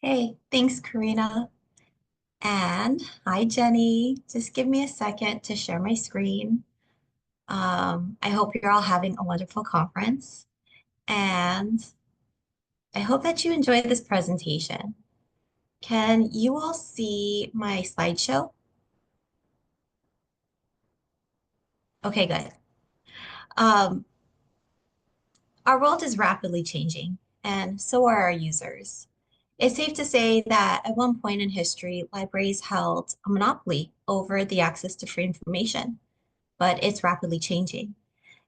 Hey, thanks, Karina. And hi, Jenny. Just give me a second to share my screen. I hope you're all having a wonderful conference, and I hope that you enjoy this presentation. Can you all see my slideshow? Okay, good. Um, our world is rapidly changing, and so are our users. It's safe to say that at one point in history, libraries held a monopoly over the access to free information, but it's rapidly changing.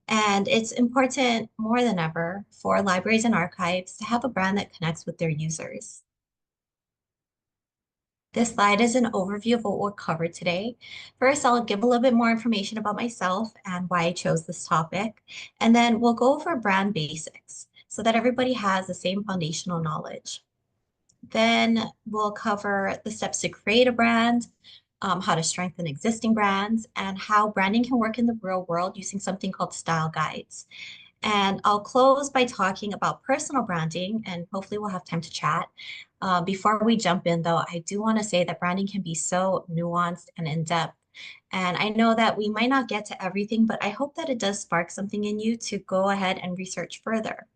And it's important more than ever for libraries and archives to have a brand that connects with their users. This slide is an overview of what we'll cover today. First, I'll give a little bit more information about myself and why I chose this topic. And then we'll go over brand basics so that everybody has the same foundational knowledge. Then we'll cover the steps to create a brand, how to strengthen existing brands, and how branding can work in the real world using something called style guides. And I'll close by talking about personal branding, and hopefully we'll have time to chat. Before we jump in, though, I do want to say that branding can be so nuanced and in-depth. And I know that we might not get to everything, but I hope that it does spark something in you to go ahead and research further.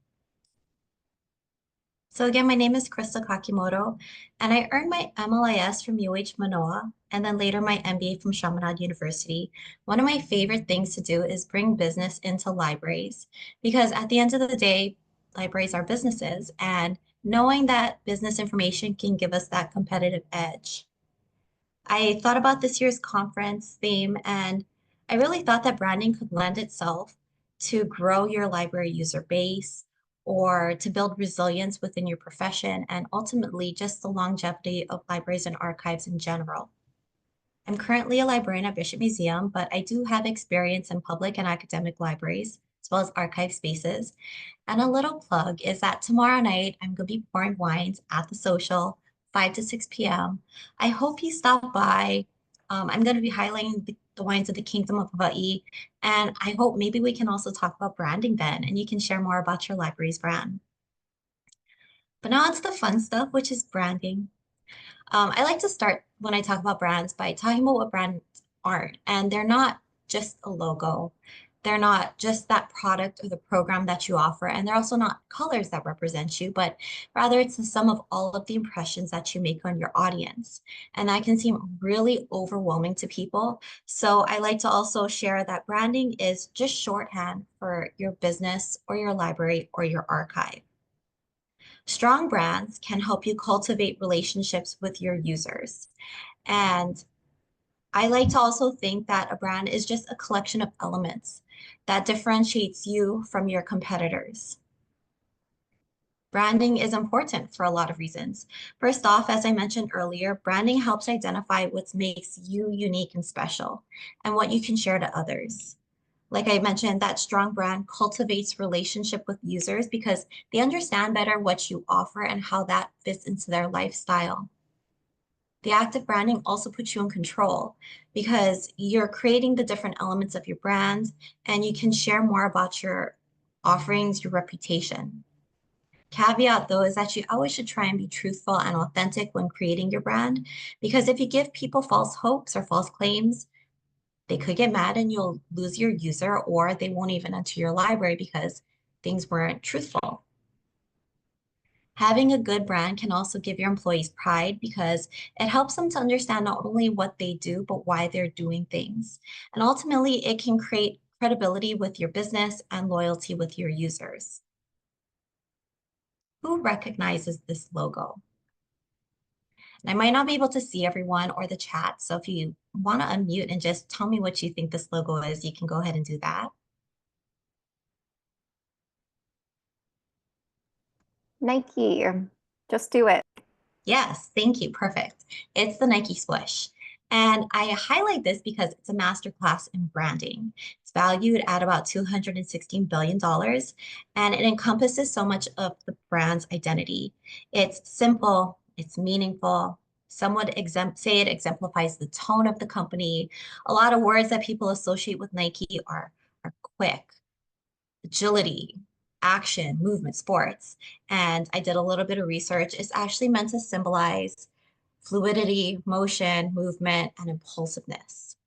So again, my name is Krystal Kakimoto, and I earned my MLIS from UH Manoa, and then later my MBA from Chaminade University. One of my favorite things to do is bring business into libraries, because at the end of the day, libraries are businesses, and knowing that business information can give us that competitive edge. I thought about this year's conference theme, and I really thought that branding could lend itself to grow your library user base or to build resilience within your profession and ultimately just the longevity of libraries and archives in general. I'm currently a librarian at Bishop Museum, but I do have experience in public and academic libraries, as well as archive spaces. And a little plug is that tomorrow night I'm going to be pouring wines at the social, 5 to 6 p.m. I hope you stop by. I'm going to be highlighting the wines of the Kingdom of Hawaii. And I hope maybe we can also talk about branding then, and you can share more about your library's brand. But now it's the fun stuff, which is branding. I like to start when I talk about brands by talking about what brands aren't. And they're not just a logo. They're not just that product or the program that you offer. And they're also not colors that represent you, but rather it's the sum of all of the impressions that you make on your audience. And that can seem really overwhelming to people. So I like to also share that branding is just shorthand for your business or your library or your archive. Strong brands can help you cultivate relationships with your users. And I like to also think that a brand is just a collection of elements that differentiates you from your competitors. Branding is important for a lot of reasons. First off, as I mentioned earlier, branding helps identify what makes you unique and special and what you can share to others. Like I mentioned, that strong brand cultivates relationship with users because they understand better what you offer and how that fits into their lifestyle. The active branding also puts you in control because you're creating the different elements of your brand and you can share more about your offerings, your reputation. Caveat though is that you always should try and be truthful and authentic when creating your brand because if you give people false hopes or false claims, they could get mad and you'll lose your user or they won't even enter your library because things weren't truthful. Having a good brand can also give your employees pride because it helps them to understand not only what they do, but why they're doing things. And ultimately, it can create credibility with your business and loyalty with your users. Who recognizes this logo? And I might not be able to see everyone or the chat, so if you want to unmute and just tell me what you think this logo is, you can go ahead and do that. Nike. Just do it. Yes, thank you. Perfect. It's the Nike Swish. And I highlight this because it's a masterclass in branding. It's valued at about $216 billion, and it encompasses so much of the brand's identity. It's simple, it's meaningful. Some would say it exemplifies the tone of the company. A lot of words that people associate with Nike are quick, agility, action, movement, sports. And I did a little bit of research. It's actually meant to symbolize fluidity, motion, movement, and impulsiveness.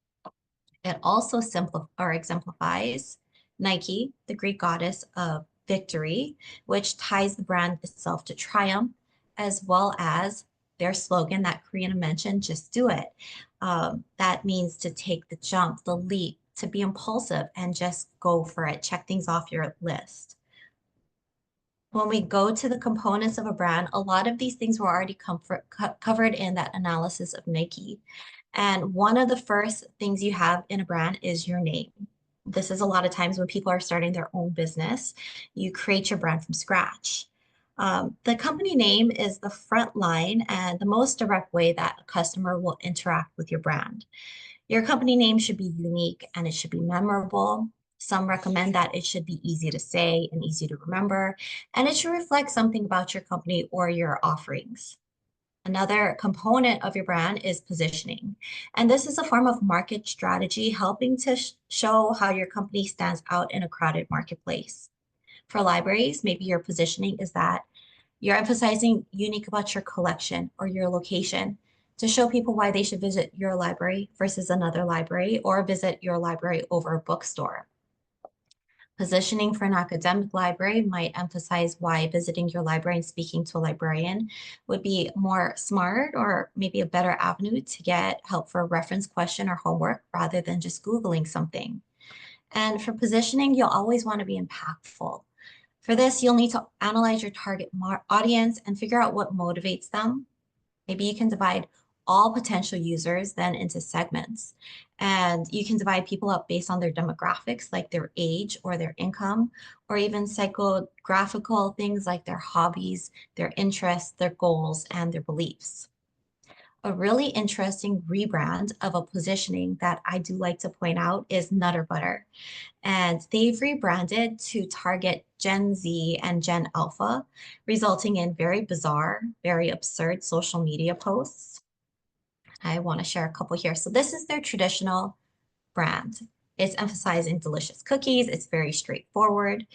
It also exemplifies Nike, the Greek goddess of victory, which ties the brand itself to triumph, as well as their slogan that Karina mentioned, just do it. That means to take the jump, the leap, to be impulsive and just go for it. Check things off your list. When we go to the components of a brand, a lot of these things were already covered in that analysis of Nike. And one of the first things you have in a brand is your name. This is a lot of times when people are starting their own business, you create your brand from scratch. The company name is the front line and the most direct way that a customer will interact with your brand. Your company name should be unique and it should be memorable. Some recommend that it should be easy to say and easy to remember, and it should reflect something about your company or your offerings. Another component of your brand is positioning. And this is a form of market strategy helping to show how your company stands out in a crowded marketplace. For libraries, maybe your positioning is that you're emphasizing unique about your collection or your location to show people why they should visit your library versus another library or visit your library over a bookstore. Positioning for an academic library might emphasize why visiting your library and speaking to a librarian would be more smart or maybe a better avenue to get help for a reference question or homework rather than just Googling something. And for positioning, you'll always want to be impactful. For this, you'll need to analyze your target audience and figure out what motivates them. Maybe you can divide all potential users then into segments. And you can divide people up based on their demographics, like their age or their income, or even psychographical things like their hobbies, their interests, their goals, and their beliefs. A really interesting rebrand of a positioning that I do like to point out is Nutter Butter. And they've rebranded to target Gen Z and Gen Alpha, resulting in very bizarre, very absurd social media posts. I want to share a couple here. So this is their traditional brand. It's emphasizing delicious cookies. It's very straightforward.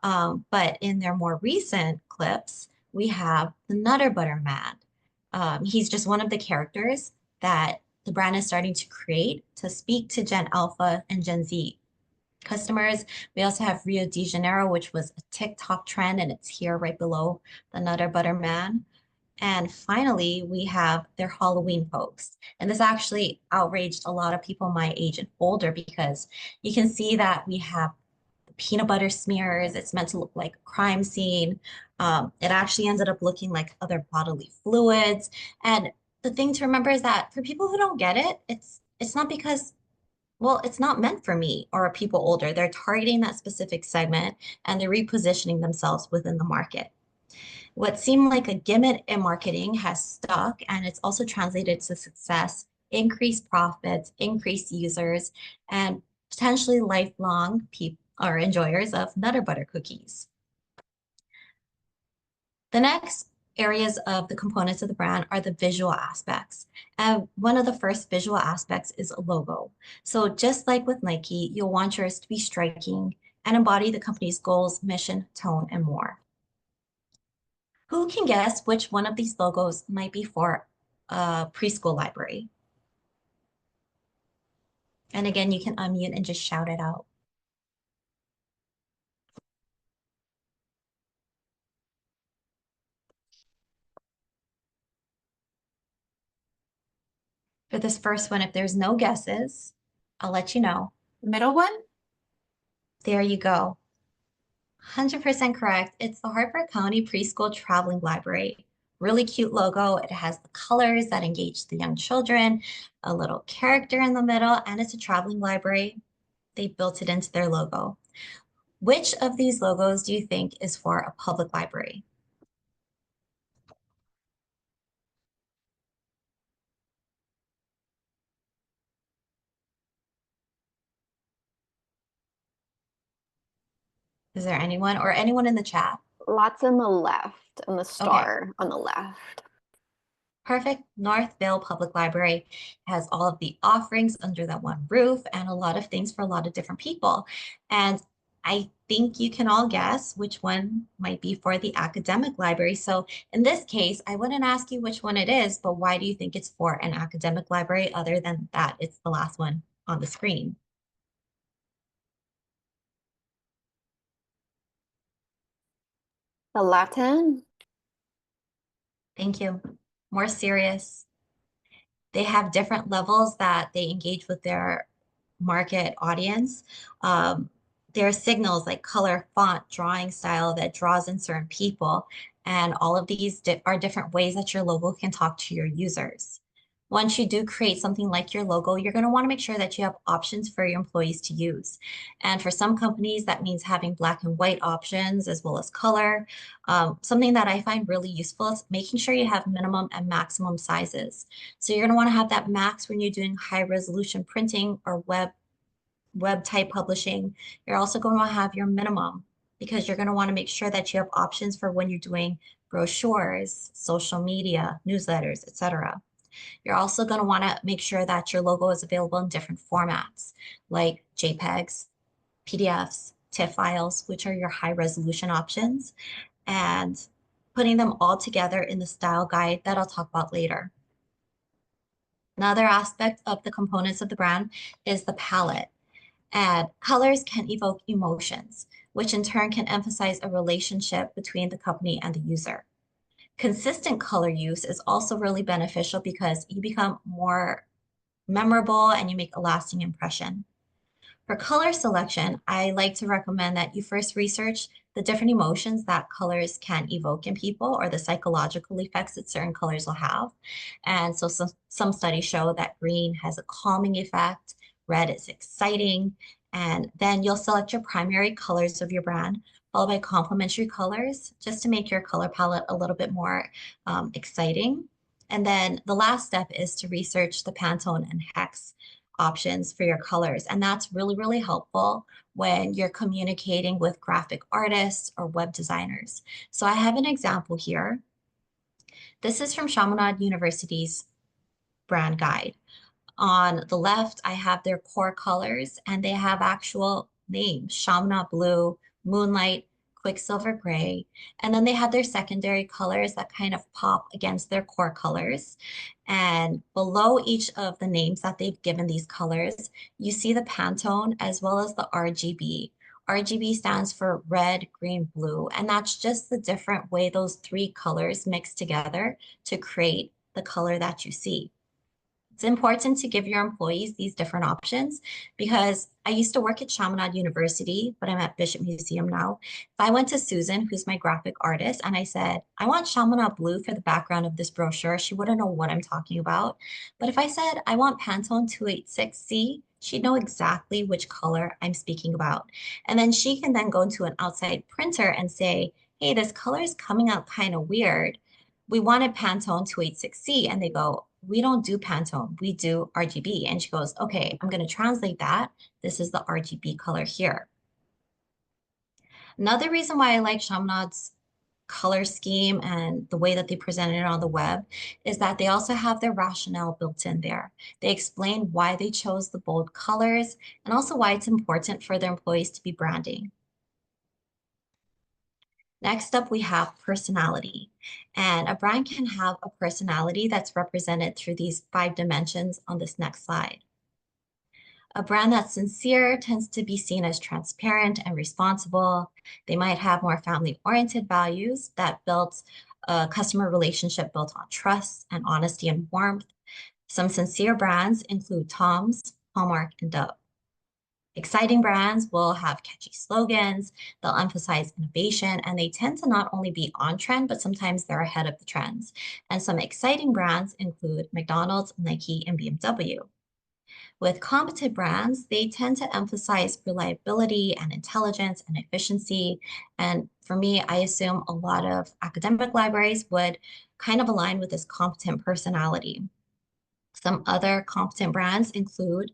But in their more recent clips, we have the Nutter Butter Man. He's just one of the characters that the brand is starting to create to speak to Gen Alpha and Gen Z customers. We also have Rio de Janeiro, which was a TikTok trend, and it's here right below the Nutter Butter Man. And finally, we have their Halloween post. And this actually outraged a lot of people my age and older because you can see that we have the peanut butter smears. It's meant to look like a crime scene. It actually ended up looking like other bodily fluids. And the thing to remember is that for people who don't get it, it's not because well, it's not meant for me or people older. They're targeting that specific segment and they're repositioning themselves within the market. What seemed like a gimmick in marketing has stuck and it's also translated to success, increased profits, increased users, and potentially lifelong people or enjoyers of Nutter Butter cookies. The next areas of the components of the brand are the visual aspects. And one of the first visual aspects is a logo. So just like with Nike, you'll want yours to be striking and embody the company's goals, mission, tone, and more. Who can guess which one of these logos might be for a preschool library? And again, you can unmute and just shout it out. For this first one, if there's no guesses, I'll let you know. Middle one? There you go. 100% correct. It's the Harper County Preschool Traveling Library. Really cute logo. It has the colors that engage the young children, a little character in the middle, and it's a traveling library. They built it into their logo. Which of these logos do you think is for a public library? Is there anyone or anyone in the chat? Lots on the left, and the Okay, star on the left. perfect. Northville Public Library has all of the offerings under that one roof and a lot of things for a lot of different people. And I think you can all guess which one might be for the academic library. So in this case, I wouldn't ask you which one it is, but why do you think it's for an academic library other than that it's the last one on the screen? The Latin? Thank you. More serious. They have different levels that they engage with their market audience. Um, there are signals like color, font, drawing style that draws in certain people. And all of these are different ways that your logo can talk to your users. Once you do create something like your logo, you're going to want to make sure that you have options for your employees to use. And for some companies, that means having black and white options as well as color. Something that I find really useful is making sure you have minimum and maximum sizes. So you're going to want to have that max when you're doing high resolution printing or web type publishing. You're also going to have your minimum because you're going to want to make sure that you have options for when you're doing brochures, social media, newsletters, etc. You're also going to want to make sure that your logo is available in different formats like JPEGs, PDFs, TIFF files, which are your high resolution options, and putting them all together in the style guide that I'll talk about later. Another aspect of the components of the brand is the palette. And colors can evoke emotions, which in turn can emphasize a relationship between the company and the user. Consistent color use is also really beneficial because you become more memorable and you make a lasting impression. For color selection, I like to recommend that you first research the different emotions that colors can evoke in people or the psychological effects that certain colors will have. And so some studies show that green has a calming effect, red is exciting, and then you'll select your primary colors of your brand, followed by complementary colors, just to make your color palette a little bit more exciting. And then the last step is to research the Pantone and Hex options for your colors. And that's really, really helpful when you're communicating with graphic artists or web designers. So I have an example here. This is from Chaminade University's brand guide. On the left, I have their core colors and they have actual names, Chaminade Blue, Moonlight, Quicksilver Gray. And then they have their secondary colors that kind of pop against their core colors. And below each of the names that they've given these colors, you see the Pantone as well as the RGB. RGB stands for red, green, blue, and that's just the different way those three colors mix together to create the color that you see. It's important to give your employees these different options because I used to work at Chaminade University, but I'm at Bishop Museum now. If I went to Susan, who's my graphic artist, and I said, I want Chaminade Blue for the background of this brochure, she wouldn't know what I'm talking about. But if I said, I want Pantone 286C, she'd know exactly which color I'm speaking about. And then she can then go into an outside printer and say, hey, this color is coming out kind of weird. We wanted Pantone 286C. And they go, we don't do Pantone, we do RGB. And she goes, okay, I'm going to translate that. This is the RGB color here. Another reason why I like Chaminade's color scheme and the way that they presented it on the web is that they also have their rationale built in there. They explain why they chose the bold colors and also why it's important for their employees to be branding. Next up, we have personality. And a brand can have a personality that's represented through these 5 dimensions on this next slide. A brand that's sincere tends to be seen as transparent and responsible. They might have more family-oriented values that built a customer relationship built on trust and honesty and warmth. Some sincere brands include Tom's, Hallmark, and Dove. Exciting brands will have catchy slogans, they'll emphasize innovation, and they tend to not only be on trend, but sometimes they're ahead of the trends. And some exciting brands include McDonald's, Nike, and BMW. With competent brands, they tend to emphasize reliability and intelligence and efficiency. And for me, I assume a lot of academic libraries would kind of align with this competent personality. Some other competent brands include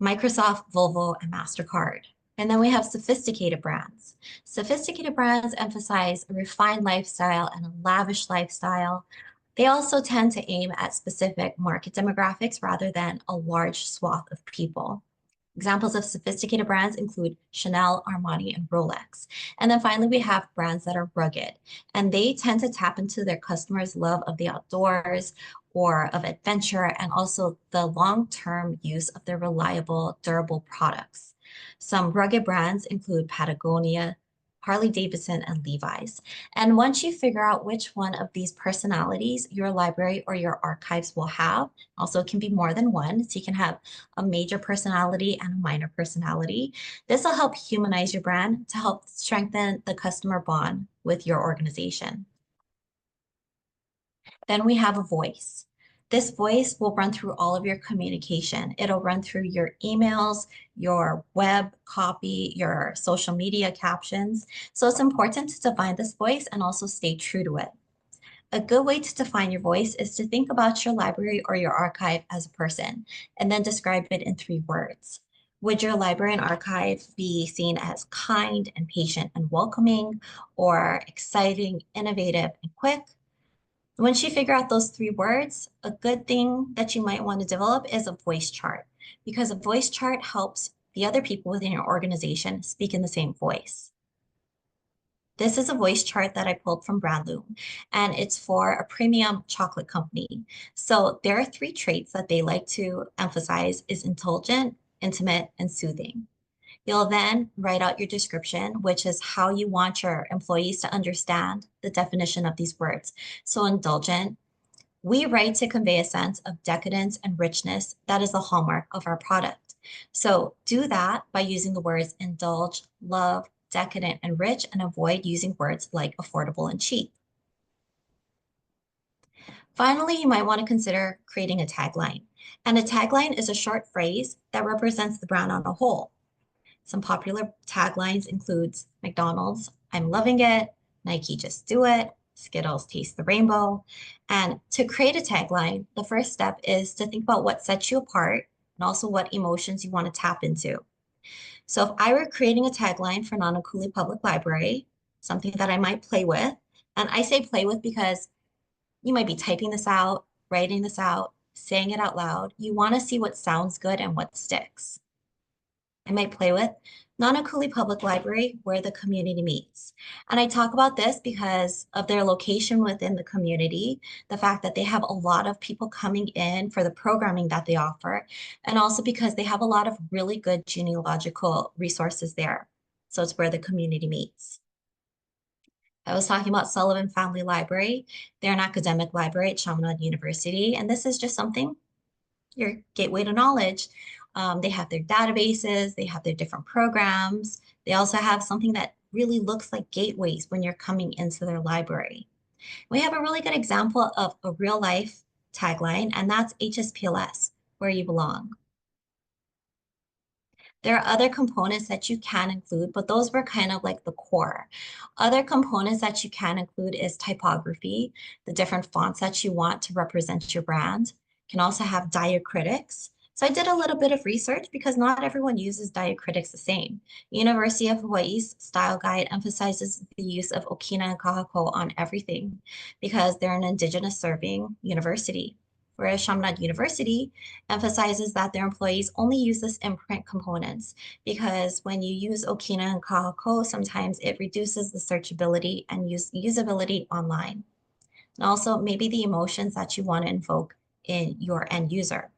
Microsoft, Volvo, and MasterCard. And then we have sophisticated brands. Sophisticated brands emphasize a refined lifestyle and a lavish lifestyle. They also tend to aim at specific market demographics rather than a large swath of people. Examples of sophisticated brands include Chanel, Armani, and Rolex. And then finally, we have brands that are rugged, and they tend to tap into their customers' love of the outdoors or of adventure, and also the long-term use of their reliable, durable products. Some rugged brands include Patagonia, Harley Davidson, and Levi's. And once you figure out which one of these personalities your library or your archives will have, also it can be more than one, so you can have a major personality and a minor personality. This will help humanize your brand to help strengthen the customer bond with your organization. Then we have a voice. This voice will run through all of your communication. It'll run through your emails, your web copy, your social media captions. So it's important to define this voice and also stay true to it. A good way to define your voice is to think about your library or your archive as a person and then describe it in 3 words. Would your library and archive be seen as kind and patient and welcoming, or exciting, innovative, and quick? Once you figure out those 3 words, a good thing that you might want to develop is a voice chart, because a voice chart helps the other people within your organization speak in the same voice. This is a voice chart that I pulled from Brandloom, and it's for a premium chocolate company. So there are 3 traits that they like to emphasize is indulgent, intimate, and soothing. You'll then write out your description, which is how you want your employees to understand the definition of these words. So indulgent, we write to convey a sense of decadence and richness that is the hallmark of our product. So do that by using the words indulge, love, decadent, and rich, and avoid using words like affordable and cheap. Finally, you might want to consider creating a tagline. And a tagline is a short phrase that represents the brand on a whole. Some popular taglines includes McDonald's, I'm loving it, Nike, just do it, Skittles, taste the rainbow. And to create a tagline, the first step is to think about what sets you apart and also what emotions you want to tap into. So if I were creating a tagline for Nanakuli Public Library, something that I might play with, and I say play with because you might be typing this out, writing this out, saying it out loud. You want to see what sounds good and what sticks. I might play with Nanakuli Public Library, where the community meets. And I talk about this because of their location within the community, the fact that they have a lot of people coming in for the programming that they offer, and also because they have a lot of really good genealogical resources there. So it's where the community meets. I was talking about Sullivan Family Library. They're an academic library at Chaminade University, and this is just something your gateway to knowledge. They have their databases, they have their different programs. They also have something that really looks like gateways when you're coming into their library. We have a really good example of a real life tagline, and that's HSPLS, where you belong. There are other components that you can include, but those were kind of like the core. Other components that you can include is typography, the different fonts that you want to represent your brand. You can also have diacritics. So I did a little bit of research because not everyone uses diacritics the same. University of Hawaii's style guide emphasizes the use of Okina and Kahako on everything because they're an indigenous serving university. Whereas Chaminade University emphasizes that their employees only use this in print components because when you use Okina and Kahako, sometimes it reduces the searchability and usability online. And also maybe the emotions that you want to invoke in your end user.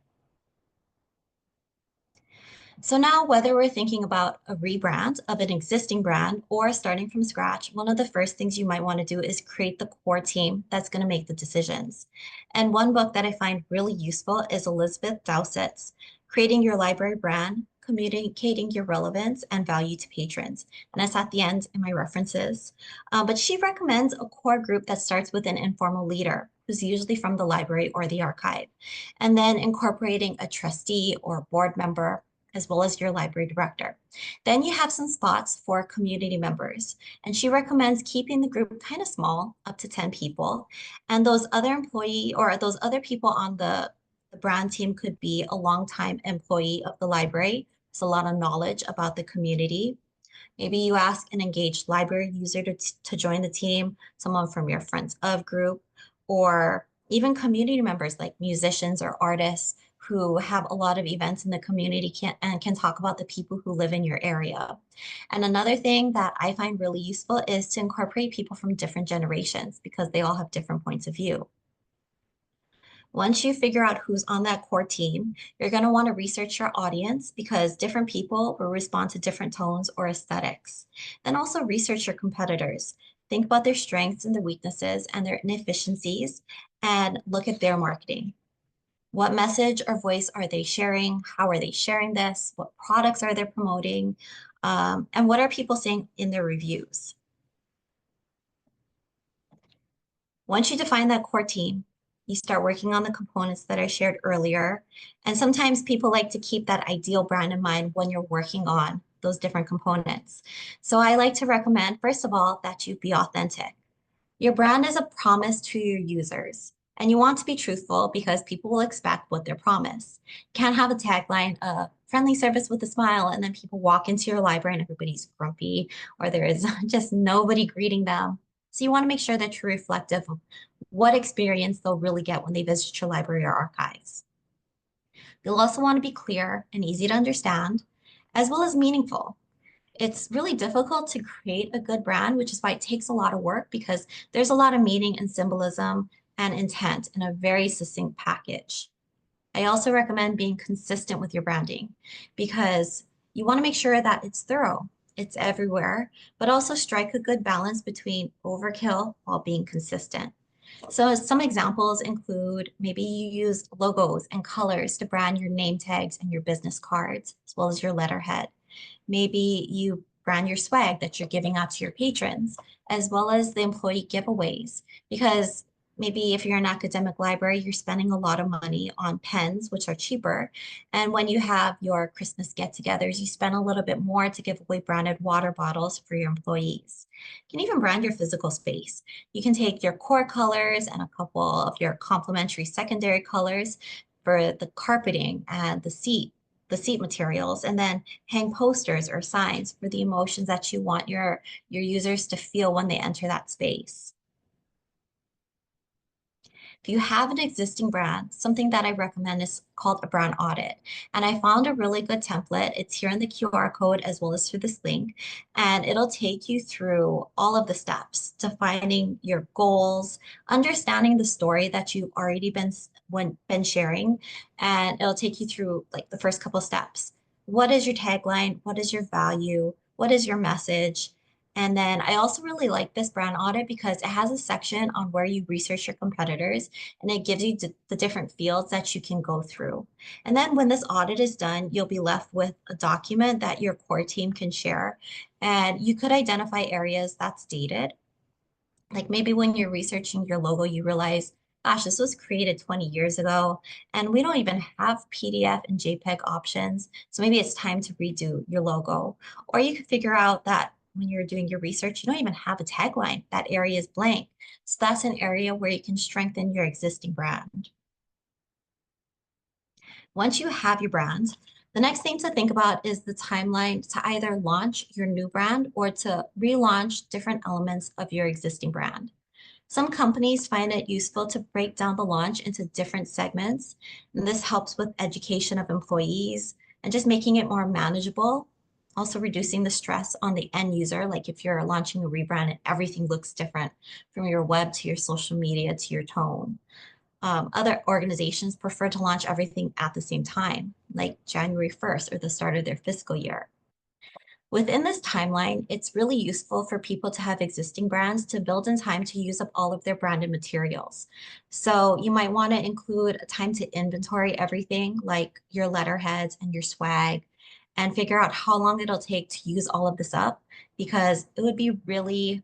So now, whether we're thinking about a rebrand of an existing brand or starting from scratch, one of the first things you might want to do is create the core team that's going to make the decisions. And one book that I find really useful is Elizabeth Dowsett's Creating Your Library Brand, Communicating Your Relevance and Value to Patrons. And that's at the end in my references. But she recommends a core group that starts with an informal leader who's usually from the library or the archive, and then incorporating a trustee or board member as well as your library director. Then you have some spots for community members, and she recommends keeping the group kind of small, up to 10 people. And those other employee or those other people on the brand team could be a longtime employee of the library. There's a lot of knowledge about the community. Maybe you ask an engaged library user to join the team, someone from your Friends of group, or even community members like musicians or artists who have a lot of events in the community and can talk about the people who live in your area. And another thing that I find really useful is to incorporate people from different generations because they all have different points of view. Once you figure out who's on that core team, you're going to want to research your audience because different people will respond to different tones or aesthetics. Then also research your competitors. Think about their strengths and their weaknesses and their inefficiencies and look at their marketing. What message or voice are they sharing? How are they sharing this? What products are they promoting? And what are people saying in their reviews? Once you define that core team, you start working on the components that I shared earlier. And sometimes people like to keep that ideal brand in mind when you're working on those different components. So I like to recommend, first of all, that you be authentic. Your brand is a promise to your users, and you want to be truthful because people will expect what they're promised. You can't have a tagline, friendly service with a smile, and then people walk into your library and everybody's grumpy, or there is just nobody greeting them. So you want to make sure that you're reflective of what experience they'll really get when they visit your library or archives. You'll also want to be clear and easy to understand, as well as meaningful. It's really difficult to create a good brand, which is why it takes a lot of work because there's a lot of meaning and symbolism and intent in a very succinct package. I also recommend being consistent with your branding because you want to make sure that it's thorough, it's everywhere, but also strike a good balance between overkill while being consistent. So some examples include maybe you use logos and colors to brand your name tags and your business cards, as well as your letterhead. Maybe you brand your swag that you're giving out to your patrons, as well as the employee giveaways. Because maybe if you're an academic library, you're spending a lot of money on pens, which are cheaper. And when you have your Christmas get togethers, you spend a little bit more to give away branded water bottles for your employees. You can even brand your physical space. You can take your core colors and a couple of your complementary secondary colors for the carpeting and the seat materials, and then hang posters or signs for the emotions that you want your users to feel when they enter that space. If you have an existing brand, something that I recommend is called a brand audit. And I found a really good template. It's here in the QR code as well as through this link. And it'll take you through all of the steps, defining your goals, understanding the story that you've already been sharing. And it'll take you through like the first couple steps. What is your tagline? What is your value? What is your message? And then I also really like this brand audit because it has a section on where you research your competitors and it gives you the different fields that you can go through. And then when this audit is done, you'll be left with a document that your core team can share. And you could identify areas that's dated. Like maybe when you're researching your logo, you realize, gosh, this was created 20 years ago, and we don't even have PDF and JPEG options. So maybe it's time to redo your logo. Or you could figure out that when you're doing your research, you don't even have a tagline. That area is blank. So that's an area where you can strengthen your existing brand. Once you have your brand, the next thing to think about is the timeline to either launch your new brand or to relaunch different elements of your existing brand. Some companies find it useful to break down the launch into different segments, and this helps with education of employees and just making it more manageable, also reducing the stress on the end user. Like if you're launching a rebrand and everything looks different from your web to your social media to your tone. Other organizations prefer to launch everything at the same time, like January 1st or the start of their fiscal year. Within this timeline, it's really useful for people to have existing brands to build in time to use up all of their branded materials. So you might want to include a time to inventory everything like your letterheads and your swag and figure out how long it'll take to use all of this up because it would be really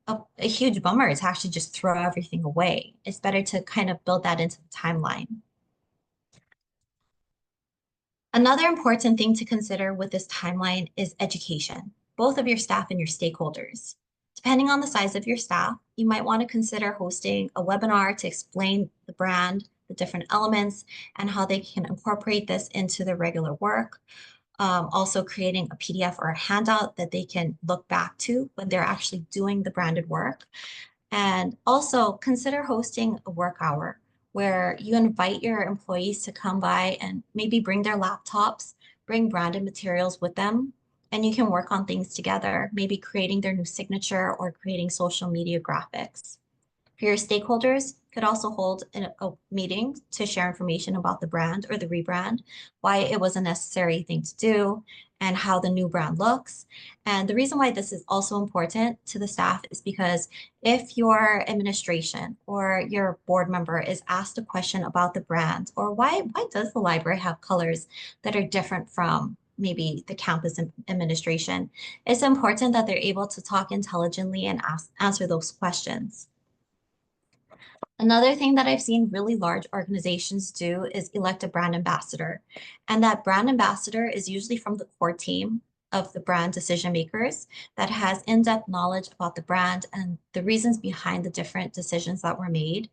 a huge bummer to actually just throw everything away. It's better to kind of build that into the timeline. Another important thing to consider with this timeline is education, both of your staff and your stakeholders. Depending on the size of your staff, you might want to consider hosting a webinar to explain the brand, the different elements, and how they can incorporate this into their regular work. Also creating a PDF or a handout that they can look back to when they're actually doing the branded work. And also consider hosting a work hour where you invite your employees to come by and maybe bring their laptops, bring branded materials with them, and you can work on things together, maybe creating their new signature or creating social media graphics. Your stakeholders could also hold a meeting to share information about the brand or the rebrand, why it was a necessary thing to do, and how the new brand looks. And the reason why this is also important to the staff is because if your administration or your board member is asked a question about the brand or why does the library have colors that are different from maybe the campus administration, it's important that they're able to talk intelligently and answer those questions. Another thing that I've seen really large organizations do is elect a brand ambassador. And that brand ambassador is usually from the core team of the brand decision makers that has in-depth knowledge about the brand and the reasons behind the different decisions that were made.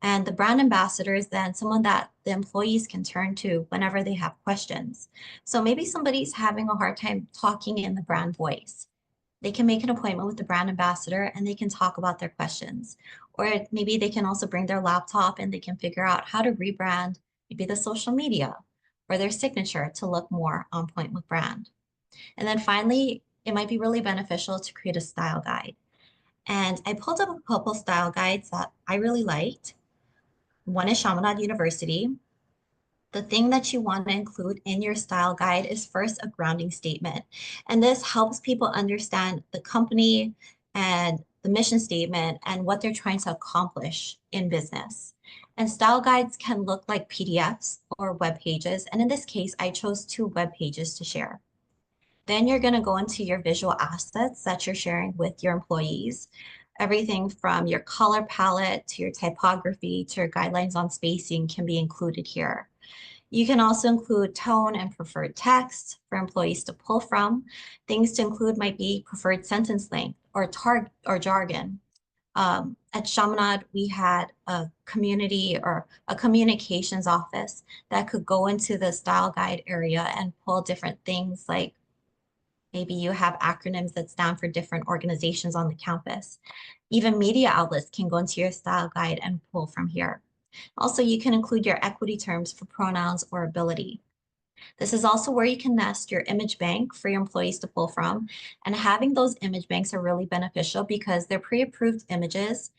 And the brand ambassador is then someone that the employees can turn to whenever they have questions. So maybe somebody's having a hard time talking in the brand voice. They can make an appointment with the brand ambassador and they can talk about their questions. Or maybe they can also bring their laptop and they can figure out how to rebrand maybe the social media or their signature to look more on point with brand. And then finally, it might be really beneficial to create a style guide. And I pulled up a couple style guides that I really liked. One is Chaminade University. The thing that you want to include in your style guide is first a grounding statement. And this helps people understand the company and the mission statement and what they're trying to accomplish in business. And style guides can look like PDFs or web pages. And in this case, I chose 2 web pages to share. Then you're going to go into your visual assets that you're sharing with your employees. Everything from your color palette to your typography to your guidelines on spacing can be included here. You can also include tone and preferred text for employees to pull from. Things to include might be preferred sentence length or jargon. At Chaminade, we had a community or a communications office that could go into the style guide area and pull different things like maybe you have acronyms that stand for different organizations on the campus. Even media outlets can go into your style guide and pull from here. Also, you can include your equity terms for pronouns or ability. This is also where you can nest your image bank for your employees to pull from. And having those image banks are really beneficial because they're pre-approved images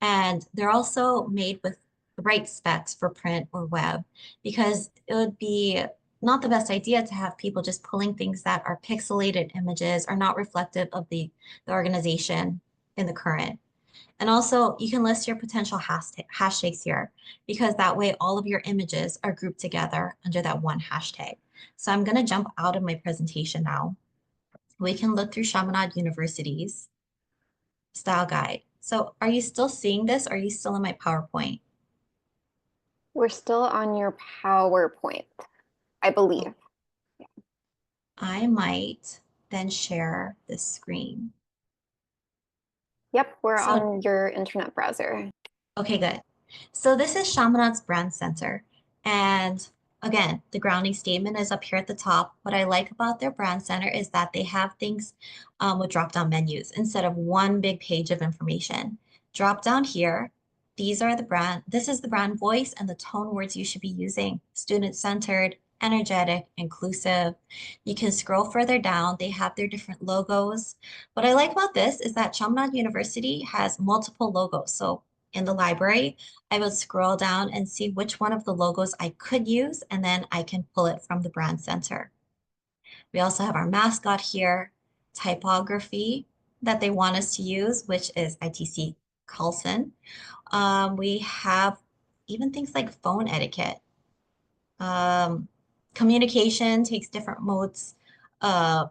and they're also made with the right specs for print or web because it would be not the best idea to have people just pulling things that are pixelated images or not reflective of the organization in the current. And also, you can list your potential hashtags here because that way all of your images are grouped together under that one hashtag. So I'm going to jump out of my presentation now. We can look through Chaminade University's style guide. So are you still seeing this? Or are you still in my PowerPoint? We're still on your PowerPoint, I believe. Oh, I might then share this screen. Yep, we're So on your internet browser. okay, good. So this is Chaminade's brand center. And again, the grounding statement is up here at the top. What I like about their brand center is that they have things with drop-down menus instead of one big page of information. Drop down here, this is the brand voice and the tone words you should be using. Student-centered, energetic, inclusive. You can scroll further down. They have their different logos. What I like about this is that Chaminade University has multiple logos. So in the library, I would scroll down and see which one of the logos I could use, and then I can pull it from the brand center. We also have our mascot here, typography that they want us to use, which is ITC Carlson. We have even things like phone etiquette. Um, Communication takes different modes. Brand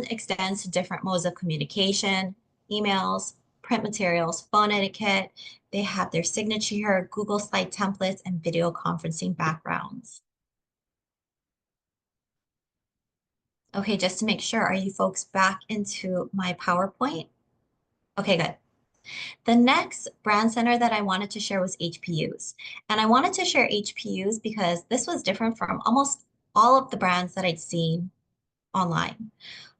extends to different modes of communication, emails, print materials, phone etiquette. They have their signature, Google slide templates, and video conferencing backgrounds. Okay, just to make sure, are you folks back into my PowerPoint? Okay, good. The next brand center that I wanted to share was HPUs. And I wanted to share HPUs because this was different from almost all of the brands that I'd seen online.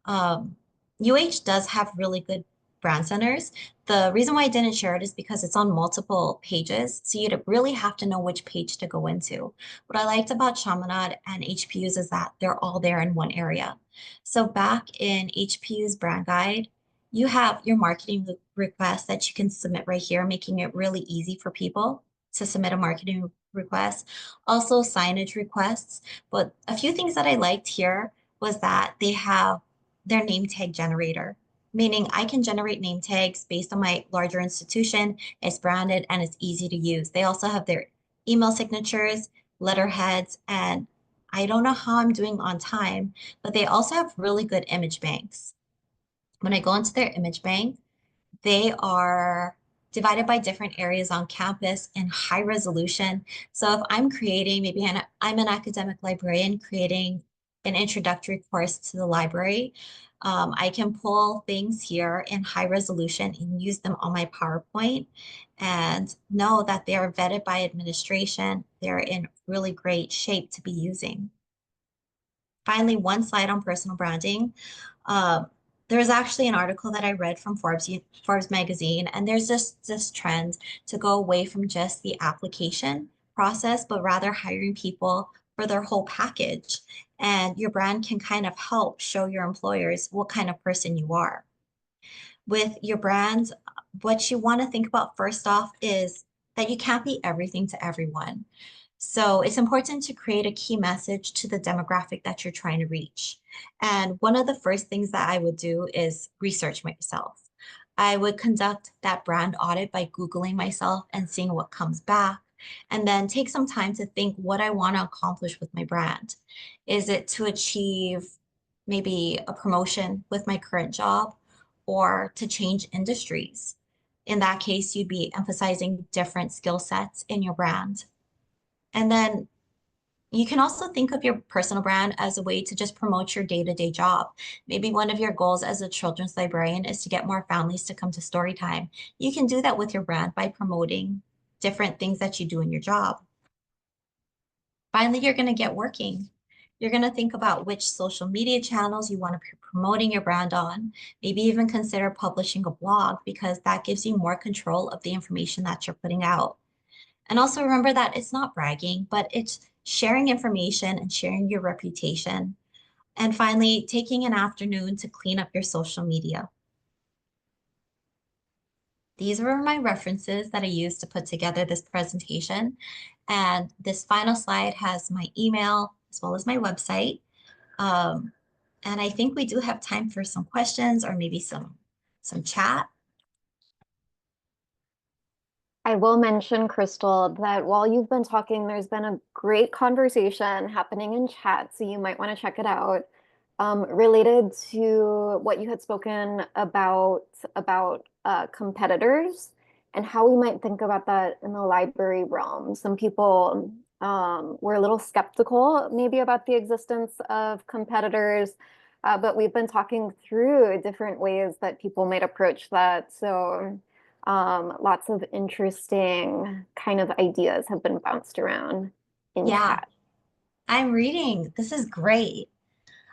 UH does have really good brand centers. The reason why I didn't share it is because it's on multiple pages. So you'd really have to know which page to go into. What I liked about Chaminade and HPUs is that they're all there in one area. So back in HPU's brand guide, you have your marketing request that you can submit right here, making it really easy for people to submit a marketing request. Also signage requests. But a few things that I liked here was that they have their name tag generator, meaning I can generate name tags based on my larger institution. It's branded and it's easy to use. They also have their email signatures, letterheads, and I don't know how I'm doing on time, but they also have really good image banks. When I go into their image bank, they are divided by different areas on campus in high resolution. So if I'm creating, I'm an academic librarian creating an introductory course to the library, I can pull things here in high resolution and use them on my PowerPoint and know that they are vetted by administration. They're in really great shape to be using. Finally, one slide on personal branding. Uh, there was actually an article that I read from Forbes magazine, and there's just this trend to go away from just the application process, but rather hiring people for their whole package. And your brand can kind of help show your employers what kind of person you are. With your brand, what you want to think about first off is that you can't be everything to everyone. So it's important to create a key message to the demographic that you're trying to reach. And one of the first things that I would do is research myself. I would conduct that brand audit by Googling myself and seeing what comes back, and then take some time to think what I want to accomplish with my brand. Is it to achieve maybe a promotion with my current job or to change industries? In that case, you'd be emphasizing different skill sets in your brand. And then you can also think of your personal brand as a way to just promote your day-to-day job. Maybe one of your goals as a children's librarian is to get more families to come to story time. You can do that with your brand by promoting different things that you do in your job. Finally, you're going to get working. You're going to think about which social media channels you want to be promoting your brand on. Maybe even consider publishing a blog because that gives you more control of the information that you're putting out. And also remember that it's not bragging, but it's sharing information and sharing your reputation. And finally, taking an afternoon to clean up your social media. These were my references that I used to put together this presentation. And this final slide has my email as well as my website. Um, and I think we do have time for some questions or maybe some chat. I will mention, Krystal, that while you've been talking, there's been a great conversation happening in chat, so you might want to check it out, related to what you had spoken about competitors and how we might think about that in the library realm. Some people were a little skeptical, maybe, about the existence of competitors, but we've been talking through different ways that people might approach that. So. Lots of interesting kind of ideas have been bounced around in Yeah, chat. I'm reading. This is great.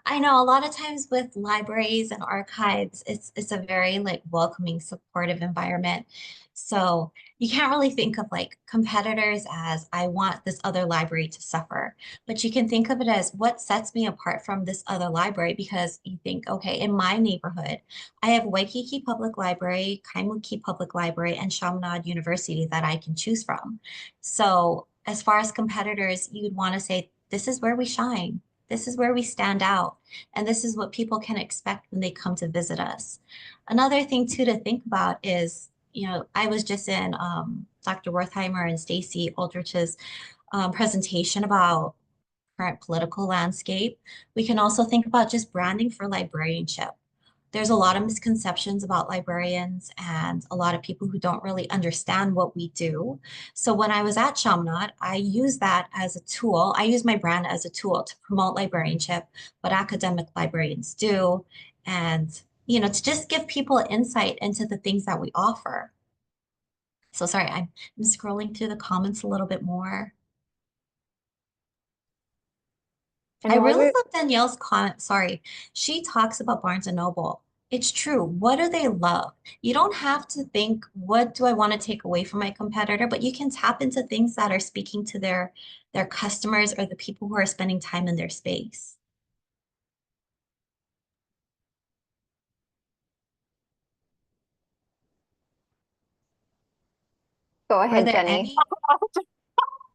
I know a lot of times with libraries and archives, it's a very like welcoming, supportive environment. So you can't really think of like competitors as I want this other library to suffer, but you can think of it as what sets me apart from this other library because you think, okay, in my neighborhood, I have Waikiki Public Library, Kaimuki Public Library, and Chaminade University that I can choose from. So as far as competitors, you'd want to say, this is where we shine. This is where we stand out. And this is what people can expect when they come to visit us. Another thing too to think about is, I was just in Dr. Wertheimer and Stacy Aldrich's presentation about current political landscape. We can also think about just branding for librarianship. There's a lot of misconceptions about librarians and a lot of people who don't really understand what we do. So when I was at Chaminade, I used that as a tool. I use my brand as a tool to promote librarianship, what academic librarians do, and to just give people insight into the things that we offer. So sorry, I'm scrolling through the comments a little bit more. I And while really you're love Danielle's comment. Sorry, she talks about Barnes and Noble. It's true. What do they love? You don't have to think, what do I want to take away from my competitor? But you can tap into things that are speaking to their customers or the people who are spending time in their space. Go Were ahead, there Jenny. any?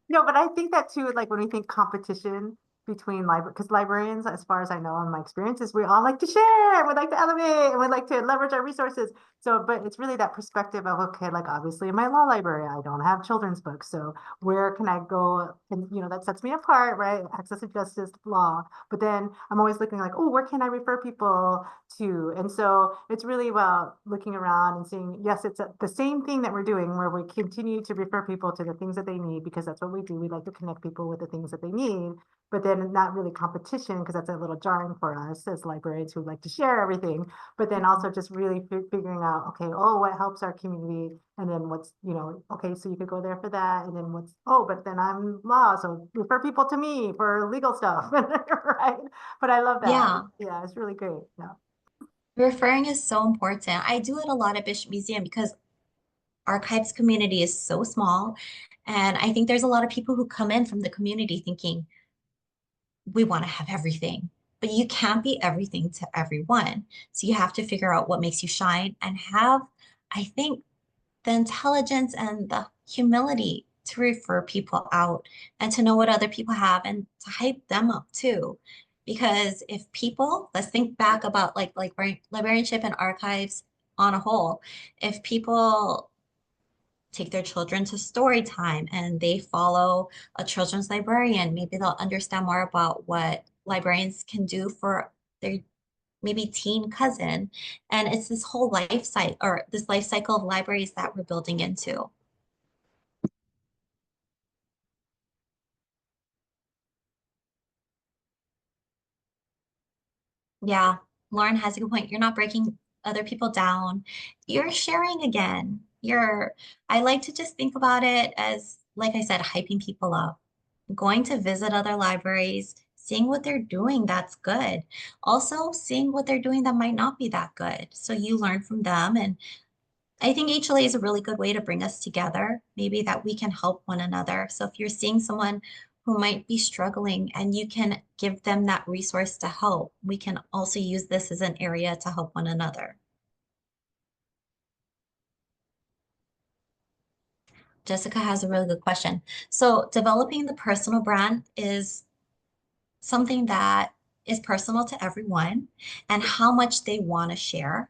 No, but I think that too, like when we think competition between library, because librarians, as far as I know in my experiences, we all like to share, we like to elevate, and we like to leverage our resources. So, but it's really that perspective of, okay, like obviously in my law library, I don't have children's books. So where can I go? And, that sets me apart, right? Access to justice, law. But then I'm always looking like, oh, where can I refer people to? And so it's really about looking around and seeing, yes, it's the same thing that we're doing where we continue to refer people to the things that they need because that's what we do. We like to connect people with the things that they need, but then not really competition because that's a little jarring for us as librarians who like to share everything. But then also just really figuring out, okay, oh, what helps our community? And then what's, okay, so you could go there for that. And then but then I'm law, so refer people to me for legal stuff, right? But I love that. Yeah, Yeah, it's really great. Yeah. referring is so important. I do it a lot at Bishop Museum because archives community is so small. And I think there's a lot of people who come in from the community thinking, we want to have everything, but you can't be everything to everyone. So you have to figure out what makes you shine and have, I think, the intelligence and the humility to refer people out and to know what other people have and to hype them up too. Because if people, let's think back about like librarianship and archives on a whole, if people take their children to story time and they follow a children's librarian, maybe they'll understand more about what librarians can do for their maybe teen cousin. And it's this whole life cycle or this life cycle of libraries that we're building into. Yeah, Lauren has a good point. You're not breaking other people down. You're sharing again. I like to just think about it as, like I said, hyping people up, going to visit other libraries, seeing what they're doing that's good. Also, seeing what they're doing that might not be that good. So you learn from them. And I think HLA is a really good way to bring us together, maybe that we can help one another. So if you're seeing someone who might be struggling and you can give them that resource to help, we can also use this as an area to help one another. Jessica has a really good question. So developing the personal brand is something that is personal to everyone and how much they want to share.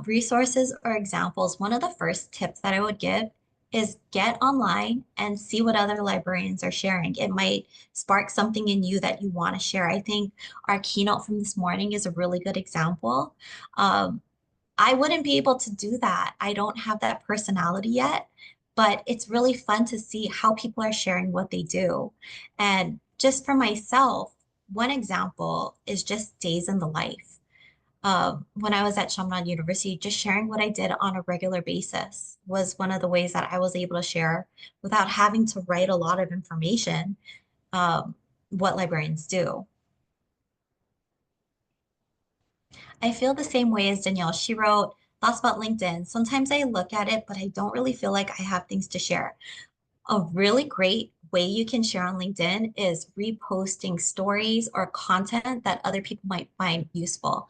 Resources or examples, one of the first tips that I would give is get online and see what other librarians are sharing. It might spark something in you that you want to share. I think our keynote from this morning is a really good example. Um, I wouldn't be able to do that. I don't have that personality yet, but it's really fun to see how people are sharing what they do. And just for myself, one example is just days in the life. When I was at Chaminade University, just sharing what I did on a regular basis was one of the ways that I was able to share without having to write a lot of information, um, what librarians do. I feel the same way as Danielle. She wrote thoughts about LinkedIn. Sometimes I look at it, but I don't really feel like I have things to share. A really great way you can share on LinkedIn is reposting stories or content that other people might find useful.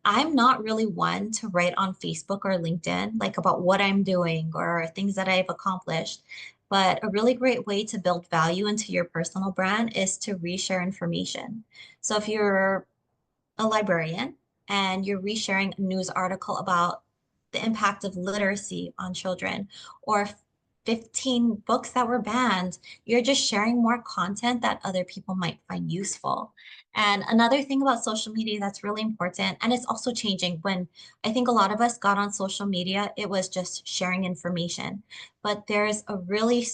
I'm not really one to write on Facebook or LinkedIn, like about what I'm doing or things that I've accomplished. But a really great way to build value into your personal brand is to reshare information. So if you're a librarian and you're resharing a news article about the impact of literacy on children or 15 books that were banned, you're just sharing more content that other people might find useful. And another thing about social media that's really important, and it's also changing when I think a lot of us got on social media, it was just sharing information. But there's a really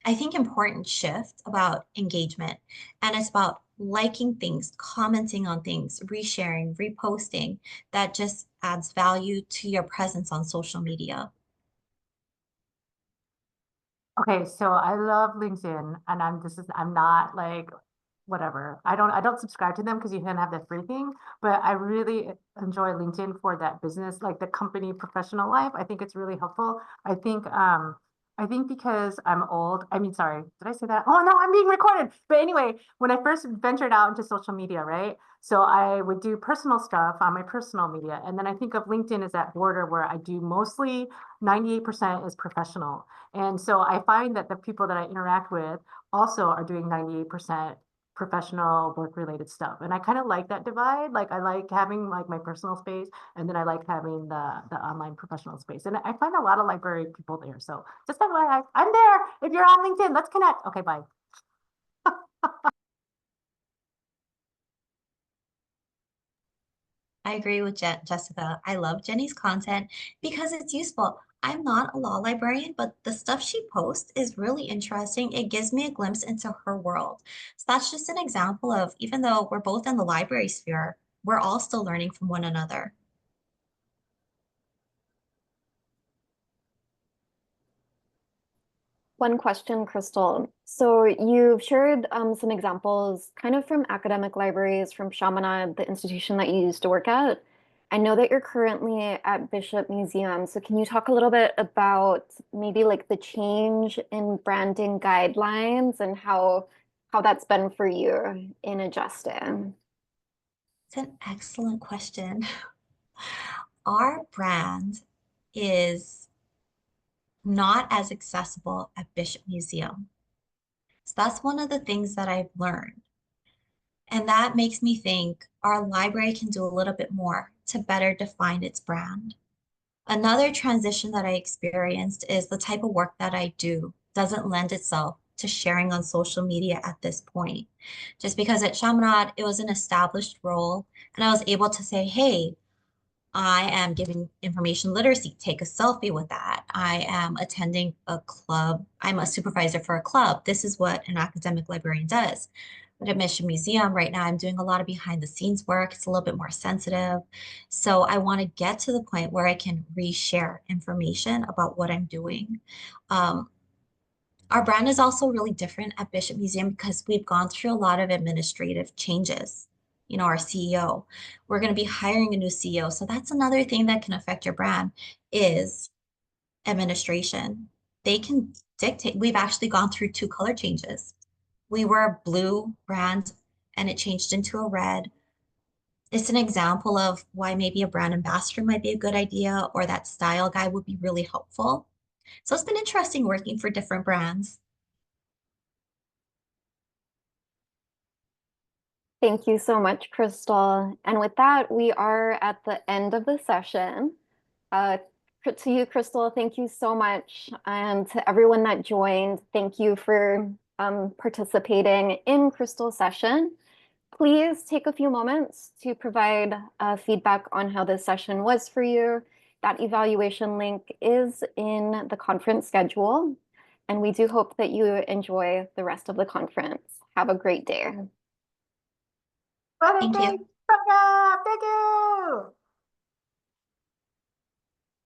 I think, important shift about engagement. And it's about liking things, commenting on things, resharing, reposting. That just adds value to your presence on social media. Okay, so I love LinkedIn and I'm not like whatever. I don't subscribe to them because you can have that free thing, but I really enjoy LinkedIn for that business, like the company professional life. I think it's really helpful. I think because I'm old, I mean, sorry, did I say that? Oh no, I'm being recorded. But anyway, when I first ventured out into social media, right? So I would do personal stuff on my personal media. And then I think of LinkedIn as that border where I do mostly 98% is professional. And so I find that the people that I interact with also are doing 98% professional work related stuff. And I kind of like that divide. Like I like having like my personal space and then I like having the online professional space. And I find a lot of library people there. So just FYI, I'm there. If you're on LinkedIn, let's connect. Okay, bye. I agree with Jessica. I love Jenny's content because it's useful. I'm not a law librarian, but the stuff she posts is really interesting. It gives me a glimpse into her world. So that's just an example of, even though we're both in the library sphere, we're all still learning from one another. One question, Krystal. So you've shared some examples kind of from academic libraries, from Chaminade, the institution that you used to work at. I know that you're currently at Bishop Museum. So can you talk a little bit about maybe like the change in branding guidelines and how that's been for you in adjusting? It's an excellent question. Our brand is not as accessible at Bishop Museum. So that's one of the things that I've learned. And that makes me think our library can do a little bit more to better define its brand. Another transition that I experienced is the type of work that I do doesn't lend itself to sharing on social media at this point. Just because at Chaminade, it was an established role, and I was able to say, hey, I am giving information literacy. Take a selfie with that. I am attending a club. I'm a supervisor for a club. This is what an academic librarian does. But at Mission Museum right now, I'm doing a lot of behind the scenes work. It's a little bit more sensitive. So I want to get to the point where I can reshare information about what I'm doing. Um, our brand is also really different at Bishop Museum because we've gone through a lot of administrative changes. You know, our CEO, we're going to be hiring a new CEO. So that's another thing that can affect your brand is administration. They can dictate. We've actually gone through two color changes. We were a blue brand and it changed into a red. It's an example of why maybe a brand ambassador might be a good idea or that style guide would be really helpful. So it's been interesting working for different brands. Thank you so much, Krystal. And with that, we are at the end of the session. Uh, to you, Krystal, thank you so much. And to everyone that joined, thank you for participating in Krystal's session. Please take a few moments to provide feedback on how this session was for you. That evaluation link is in the conference schedule. And we do hope that you enjoy the rest of the conference. Have a great day. But Thank thank you. program. Thank you.